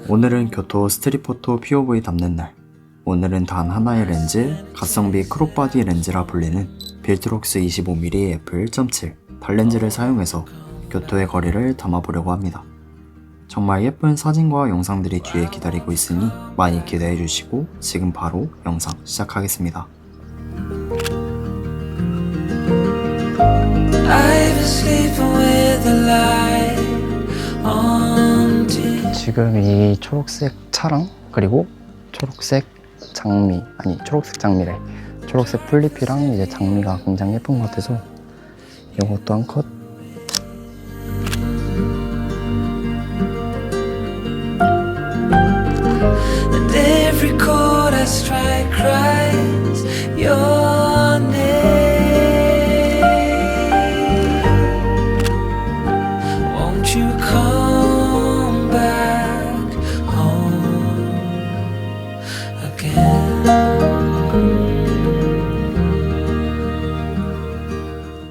오늘은 교토 스트릿 포토 POV 담는 날. 오늘은 단 하나의 렌즈, 가성비 크롭바디 렌즈라 불리는 빌트록스 25mm f1.7 달렌즈를 사용해서 교토의 거리를 담아보려고 합니다. 정말 예쁜 사진과 영상들이 뒤에 기다리고 있으니 많이 기대해주시고 지금 바로 영상 시작하겠습니다. 지금 이 초록색 차랑 그리고 초록색 장미래. 초록색 풀잎이랑 이제 장미가 굉장히 예쁜 것 같아서 이것도 한 컷.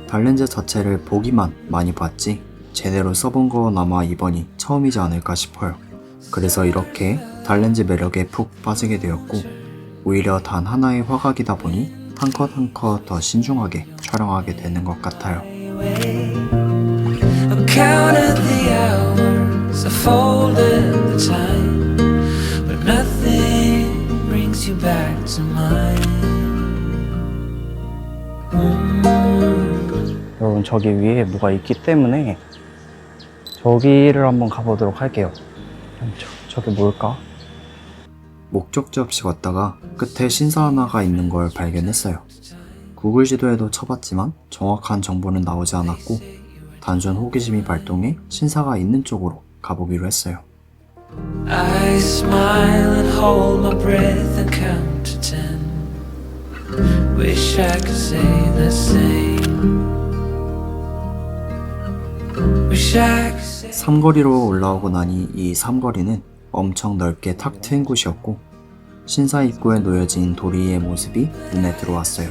달렌즈 자체를 보기만 많이 봤지 제대로 써본 건 아마 이번이 처음이지 않을까 싶어요. 그래서 이렇게 달렌즈 매력에 푹 빠지게 되었고 오히려 단 하나의 화각이다 보니 한 컷 한 컷 더 신중하게 촬영하게 되는 것 같아요. 여러분 저기 위에 뭐가 있기 때문에 저기를 한번 가보도록 할게요. 저게 뭘까? 목적지 없이 걷다가 끝에 신사 하나가 있는 걸 발견했어요. 구글 지도에도 쳐봤지만 정확한 정보는 나오지 않았고 단순 호기심이 발동해 신사가 있는 쪽으로 가보기로 했어요. I smile and hold my breath and count to 10. Wish I could say the same. 삼거리로 올라오고 나니 이 삼거리는 엄청 넓게 탁 트인 곳이었고 신사 입구에 놓여진 도리의 모습이 눈에 들어왔어요.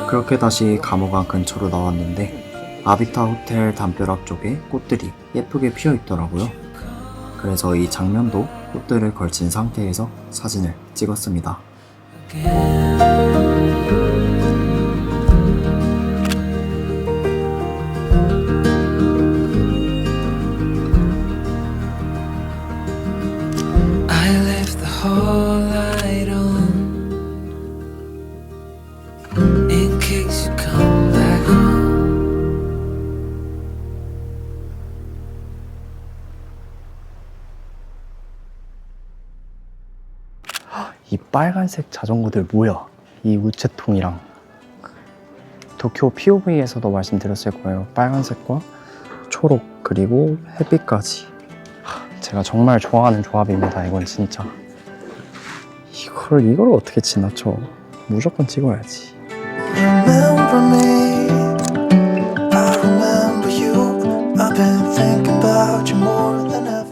그렇게 다시 감옥안 근처로 나왔는데 아비타 호텔 담벼락 쪽에 꽃들이 예쁘게 피어 있더라고요. 그래서 이 장면도 꽃들을 걸친 상태에서 사진을 찍었습니다. 이 빨간색 자전거들 뭐야? 이 우체통이랑 도쿄 POV에서도 말씀드렸을 거예요. 빨간색과 초록 그리고 햇빛까지 제가 정말 좋아하는 조합입니다. 이건 진짜 이걸 어떻게 지나쳐? 무조건 찍어야지.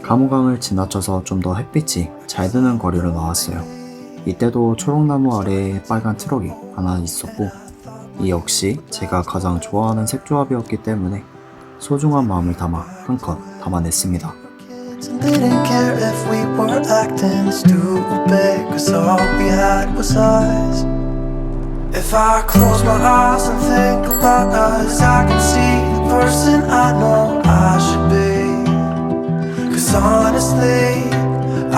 감호강을 지나쳐서 좀 더 햇빛이 잘 드는 거리로 나왔어요. 이때도 초록나무 아래에 빨간 트럭이 하나 있었고 이 역시 제가 가장 좋아하는 색조합이었기 때문에 소중한 마음을 담아 한 컷 담아냈습니다.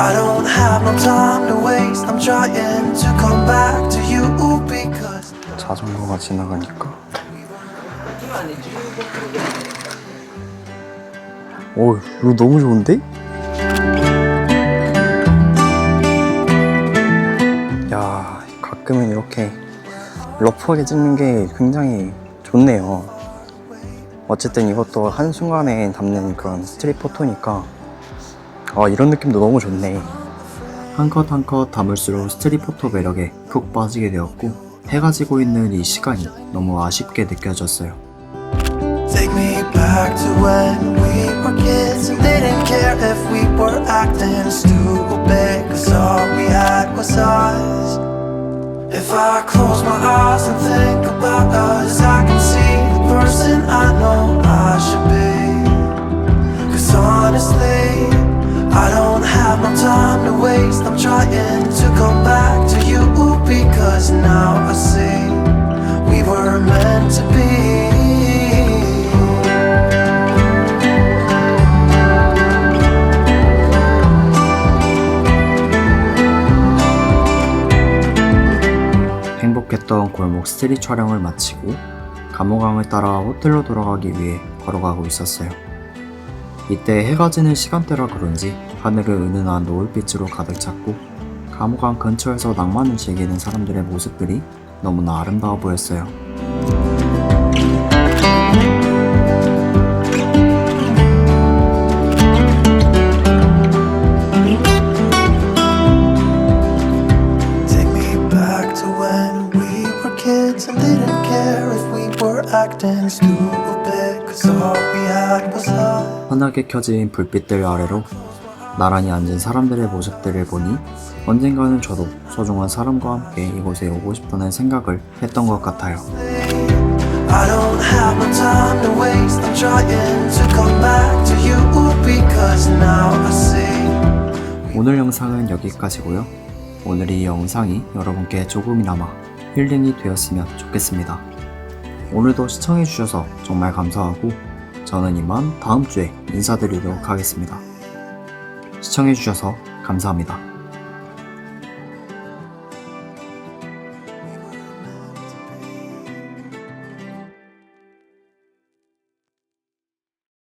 I don't have no time to waste. I'm trying to come back to you because 자전거가 지나가니까 오, 이거 너무 좋은데? 야, 가끔은 이렇게 러프하게 찍는 게 굉장히 좋네요. 어쨌든 이것도 한순간에 담는 그런 스트릿 포토니까 이런 느낌도 너무 좋네. 한 컷 한 컷 담을수록 스트릿 포토 매력에 푹 빠지게 되었고 해가 지고 있는 이 시간이 너무 아쉽게 느껴졌어요. Take me back to when we were kids and didn't care if we were acting stupid, cause all we had was us. If I close my eyes and think about us, I can see the person I know I should be. Cause honestly, I don't have no time to waste. I'm trying to come back to you because now I see we were meant to be. 행복했던 골목 스트릿 촬영을 마치고 감호강을 따라 호텔로 돌아가기 위해 걸어가고 있었어요. 이때 해가 지는 시간대라 그런지 하늘은 은은한 노을빛으로 가득 찼고 감호강 근처에서 낭만을 즐기는 사람들의 모습들이 너무나 아름다워 보였어요. Take me back to when we were kids and didn't care if we were acting stupid, cause all we had was us. 환하게 켜진 불빛들 아래로 나란히 앉은 사람들의 모습들을 보니 언젠가는 저도 소중한 사람과 함께 이곳에 오고 싶다는 생각을 했던 것 같아요. I don't have no time to waste. I'm trying to come back to you because now I see. 오늘 영상은 여기까지고요. 오늘 이 영상이 여러분께 조금이나마 힐링이 되었으면 좋겠습니다. 오늘도 시청해주셔서 정말 감사하고 저는 이만 다음 주에 인사드리도록 하겠습니다. 시청해주셔서 감사합니다.